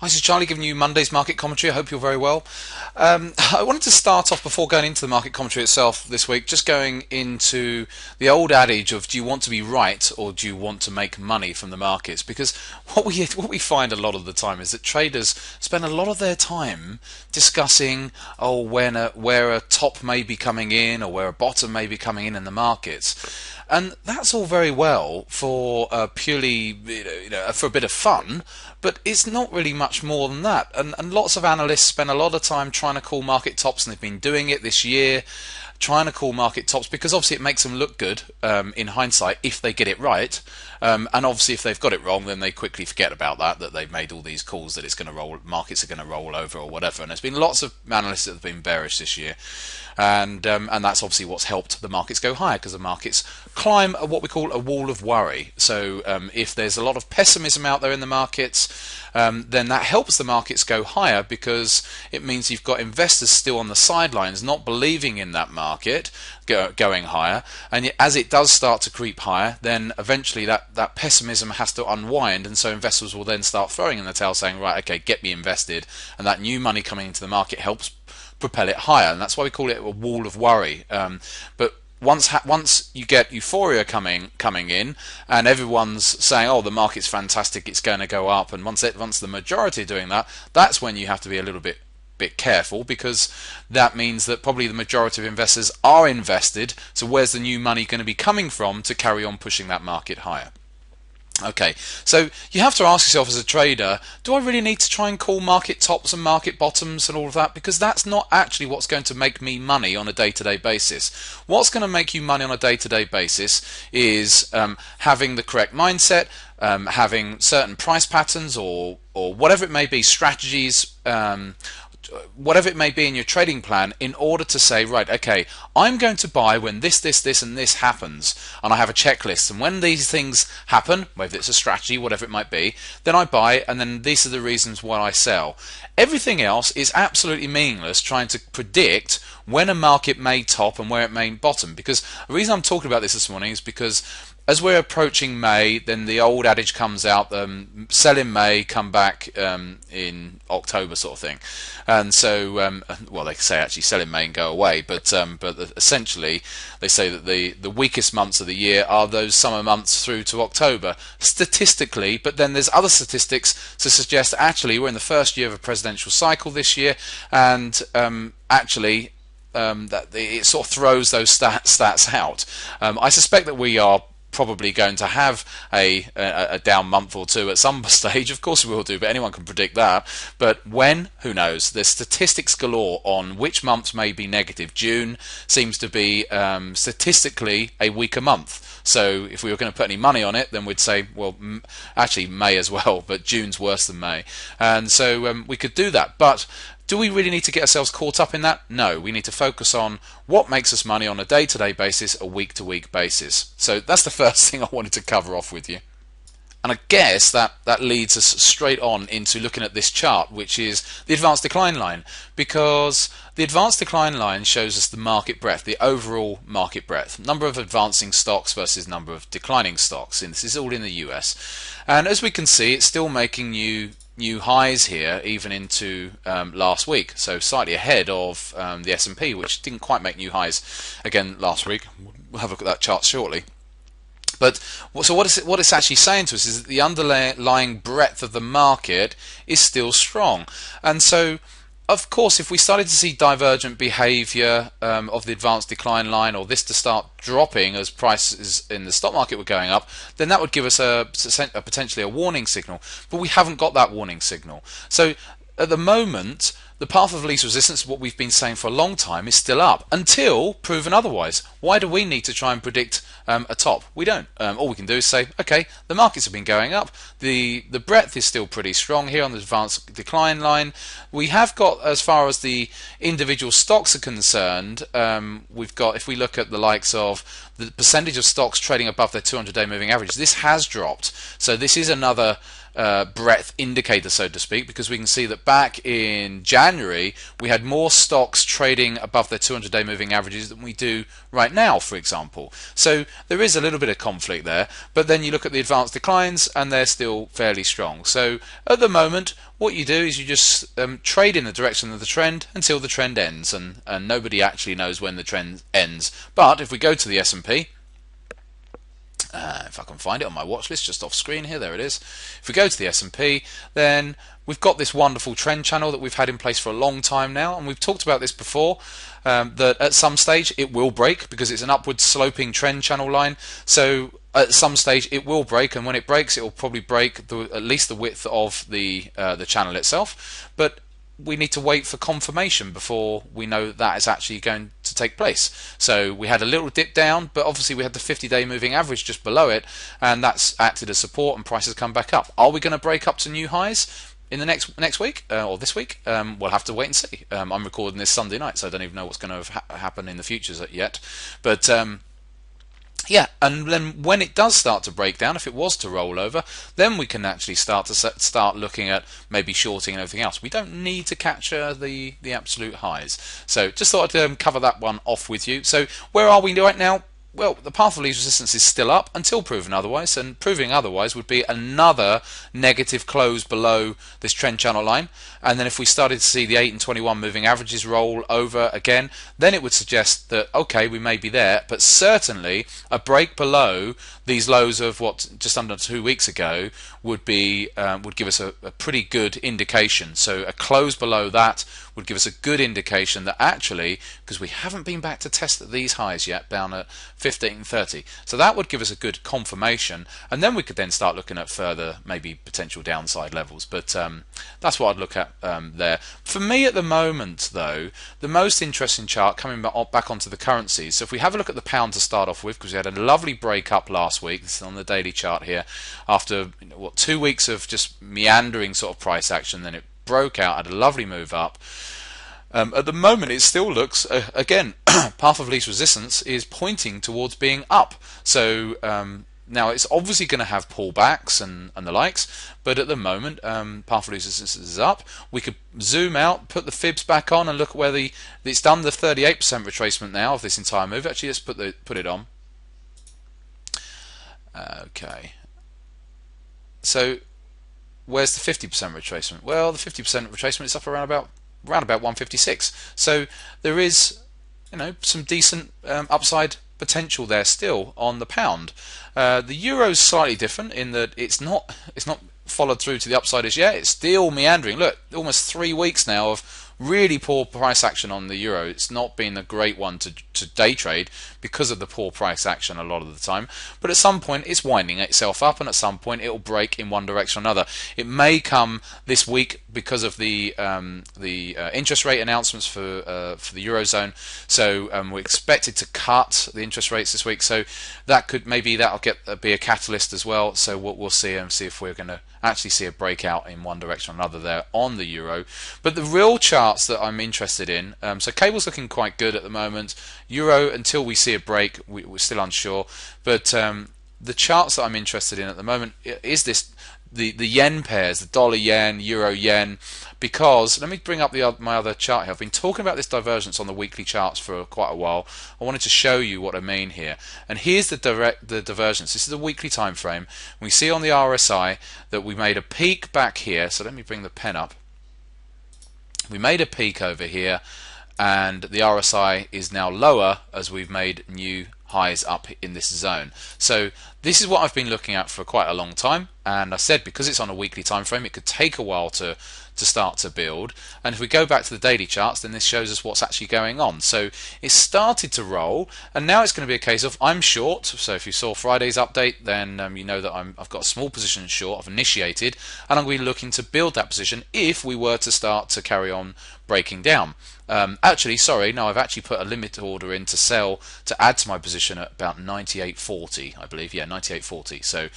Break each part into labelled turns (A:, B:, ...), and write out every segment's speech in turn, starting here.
A: Hi, this is Charlie giving you Monday's market commentary. I hope you're very well. I wanted to start off before going into the market commentary itself this week, just going into the old adage of do you want to be right or do you want to make money from the markets? Because what we find a lot of the time is that traders spend a lot of their time discussing where a top may be coming in or where a bottom may be coming in the markets. And that's all very well for purely, for a bit of fun, but it's not really much more than that. And lots of analysts spend a lot of time trying to call market tops, and they've been doing it this year, trying to call market tops because obviously it makes them look good in hindsight if they get it right. And obviously if they've got it wrong, then they quickly forget about that they've made all these calls that it's going to roll, markets are going to roll over or whatever. And there's been lots of analysts that have been bearish this year. And that's obviously what's helped the markets go higher, because the markets climb what we call a wall of worry. So if there's a lot of pessimism out there in the markets, then that helps the markets go higher, because it means you've got investors still on the sidelines not believing in that market going higher, and as it does start to creep higher, then eventually that pessimism has to unwind, and so investors will then start throwing in the towel saying, right, okay, get me invested, and that new money coming into the market helps propel it higher, and that's why we call it a wall of worry. But once you get euphoria coming in, and everyone's saying, "Oh, the market's fantastic, it's going to go up," and once the majority are doing that, that's when you have to be a little bit careful, because that means that probably the majority of investors are invested. So where's the new money going to be coming from to carry on pushing that market higher? Okay, so you have to ask yourself as a trader, do I really need to try and call market tops and market bottoms and all of that? Because that's not actually what's going to make me money on a day-to-day basis. What's going to make you money on a day-to-day basis is having the correct mindset, having certain price patterns or whatever it may be, strategies, whatever it may be in your trading plan, in order to say, right, okay, I'm going to buy when this and this happens, and I have a checklist, and when these things happen, whether it's a strategy, whatever it might be, then I buy, and then these are the reasons why I sell. Everything else is absolutely meaningless trying to predict when a market may top and where it may bottom, because the reason I'm talking about this morning is because as we're approaching May, then the old adage comes out, sell in May, come back in October, sort of thing. And so, well, they say actually sell in May and go away, but essentially they say that the weakest months of the year are those summer months through to October, statistically. But then there's other statistics to suggest actually we're in the first year of a presidential cycle this year, and actually that it sort of throws those stats out. I suspect that we are probably going to have a down month or two at some stage. Of course we will do, but anyone can predict that. But when? Who knows? There's statistics galore on which months may be negative. June seems to be statistically a weaker month. So if we were going to put any money on it, then we'd say, well, actually May as well, but June's worse than May. And so we could do that. But do we really need to get ourselves caught up in that? No, we need to focus on what makes us money on a day-to-day basis, a week-to-week basis. So that's the first thing I wanted to cover off with you. And I guess that leads us straight on into looking at this chart, which is the advanced decline line, because the advanced decline line shows us the market breadth, the overall market breadth, number of advancing stocks versus number of declining stocks, and this is all in the US. And as we can see, it's still making new highs here, even into last week, so slightly ahead of the S&P, which didn't quite make new highs again last week. We'll have a look at that chart shortly. But so what it's actually saying to us is that the underlying breadth of the market is still strong. And so, of course, if we started to see divergent behavior of the advanced decline line, or this to start dropping as prices in the stock market were going up, then that would give us potentially a warning signal. But we haven't got that warning signal. So at the moment, the path of least resistance, what we've been saying for a long time, is still up until proven otherwise. Why do we need to try and predict a top? We don't. All we can do is say, okay, the markets have been going up. The breadth is still pretty strong here on the advanced decline line. We have got, as far as the individual stocks are concerned, we've got, if we look at the likes of the percentage of stocks trading above their 200-day moving average, this has dropped. So this is another breadth indicator, so to speak, because we can see that back in January we had more stocks trading above their 200-day moving averages than we do right now, for example. So there is a little bit of conflict there, but then you look at the advanced declines and they're still fairly strong. So at the moment, what you do is you just trade in the direction of the trend until the trend ends, and nobody actually knows when the trend ends. But if we go to the S&P, if I can find it on my watch list just off screen here, there it is. If we go to the S&P, then we've got this wonderful trend channel that we've had in place for a long time now, and we've talked about this before, that at some stage it will break because it's an upward sloping trend channel line. So at some stage it will break, and when it breaks, it will probably break at least the width of the channel itself. But we need to wait for confirmation before we know that is actually going to take place. So we had a little dip down, but obviously we had the 50-day moving average just below it, and that's acted as support, and prices come back up. Are we going to break up to new highs in the next week or this week? We'll have to wait and see. I'm recording this Sunday night, so I don't even know what's going to happen in the futures yet. But yeah, and then when it does start to break down, if it was to roll over, then we can actually start looking at maybe shorting and everything else. We don't need to capture the absolute highs. So just thought I'd cover that one off with you. So where are we right now? Well, the path of least resistance is still up until proven otherwise, and proving otherwise would be another negative close below this trend channel line. And then if we started to see the 8 and 21 moving averages roll over again, then it would suggest that, okay, we may be there, but certainly a break below these lows of what just under 2 weeks ago would be would give us a pretty good indication. So a close below that would give us a good indication that actually, because we haven't been back to test these highs yet, down at 15.30, so that would give us a good confirmation, and then we could then start looking at further maybe potential downside levels. But that's what I'd look at there. For me at the moment, though, the most interesting chart coming back onto the currencies. So if we have a look at the pound to start off with, because we had a lovely break up last week, this is on the daily chart here, after 2 weeks of just meandering sort of price action, then it broke out, had a lovely move up. At the moment it still looks, again, path of least resistance is pointing towards being up. So now it's obviously going to have pullbacks and the likes, but at the moment path of least resistance is up. We could zoom out, put the fibs back on, and look at where it's done the 38% retracement now of this entire move. Actually, let's put it on. Okay, so where's the 50% retracement? Well, the 50% retracement is up around about 156. So there is, some decent upside potential there still on the pound. The euro's slightly different in that it's not followed through to the upside as yet. It's still meandering. Look, almost 3 weeks now of really poor price action on the euro. It's not been a great one to day trade because of the poor price action a lot of the time, but at some point it's winding itself up, and at some point it will break in one direction or another. It may come this week because of the interest rate announcements for the eurozone. So we're expected to cut the interest rates this week, so that'll be a catalyst as well. So we'll see and see if we're going to actually see a breakout in one direction or another there on the euro. But the real charts that I'm interested in, so cable's looking quite good at the moment. Euro, until we see a break, we're still unsure. But the charts that I'm interested in at the moment is the yen pairs, the dollar yen, euro yen, because let me bring up my other chart here. I've been talking about this divergence on the weekly charts for quite a while. I wanted to show you what I mean here, and here's the divergence. This is a weekly time frame. We see on the RSI that we made a peak back here. So let me bring the pen up. We made a peak over here, and the RSI is now lower as we've made new highs up in this zone. So this is what I've been looking at for quite a long time, and I said because it's on a weekly time frame it could take a while to start to build. And if we go back to the daily charts, then this shows us what's actually going on. So it started to roll, and now it's going to be a case of I'm short. So if you saw Friday's update, then you know that I've got a small position short. I've initiated, and I'm going to be looking to build that position if we were to start to carry on breaking down. Actually, sorry, no, I've actually put a limit order in to sell, to add to my position at about 98.40, I believe. Yeah, 98.40. So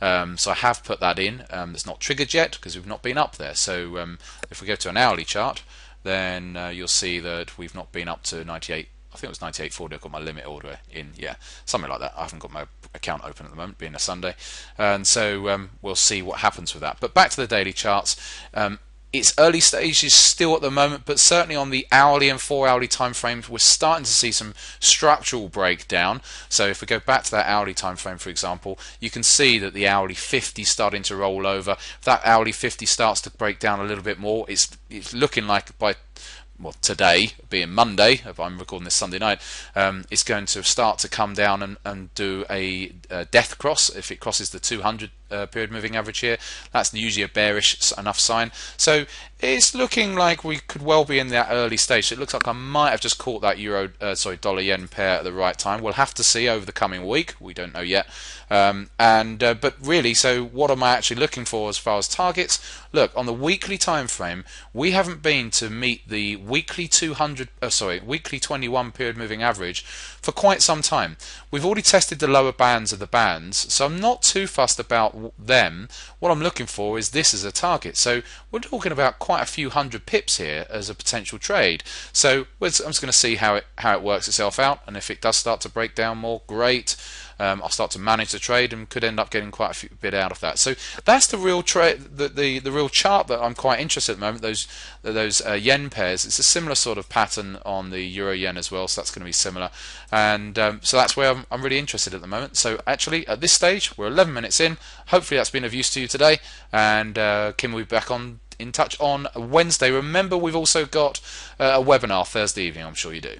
A: I have put that in. It's not triggered yet because we've not been up there. So if we go to an hourly chart, then you'll see that we've not been up to 98 I think it was 98.40. I got my limit order in, yeah, something like that. I haven't got my account open at the moment, being a Sunday, and so we'll see what happens with that. But back to the daily charts. It's early stages still at the moment, but certainly on the hourly and 4-hourly time frames, we're starting to see some structural breakdown. So if we go back to that hourly time frame, for example, you can see that the hourly 50 starting to roll over. If that hourly 50 starts to break down a little bit more, it's looking like by today, being Monday, if I'm recording this Sunday night, it's going to start to come down and do a death cross. If it crosses the 200 period moving average here, that's usually a bearish enough sign. So it's looking like we could well be in that early stage. So it looks like I might have just caught that dollar yen pair at the right time. We'll have to see over the coming week. We don't know yet. But really, so what am I actually looking for as far as targets? Look, on the weekly time frame, we haven't been to meet the weekly 21 period moving average for quite some time. We've already tested the lower bands of the bands, so I'm not too fussed about them. What I'm looking for is this as a target. So we're talking about quite a few hundred pips here as a potential trade. So I'm just going to see how it works itself out, and if it does start to break down more, great. I'll start to manage the trade and could end up getting quite a bit out of that. So that's the real trade, the real chart that I'm quite interested at the moment. Those yen pairs. It's a similar sort of pattern on the euro yen as well, so that's going to be similar. And so that's where I'm really interested at the moment. So actually, at this stage, we're 11 minutes in. Hopefully, that's been of use to you today. And Kim will be back in touch on Wednesday. Remember, we've also got a webinar Thursday evening. I'm sure you do.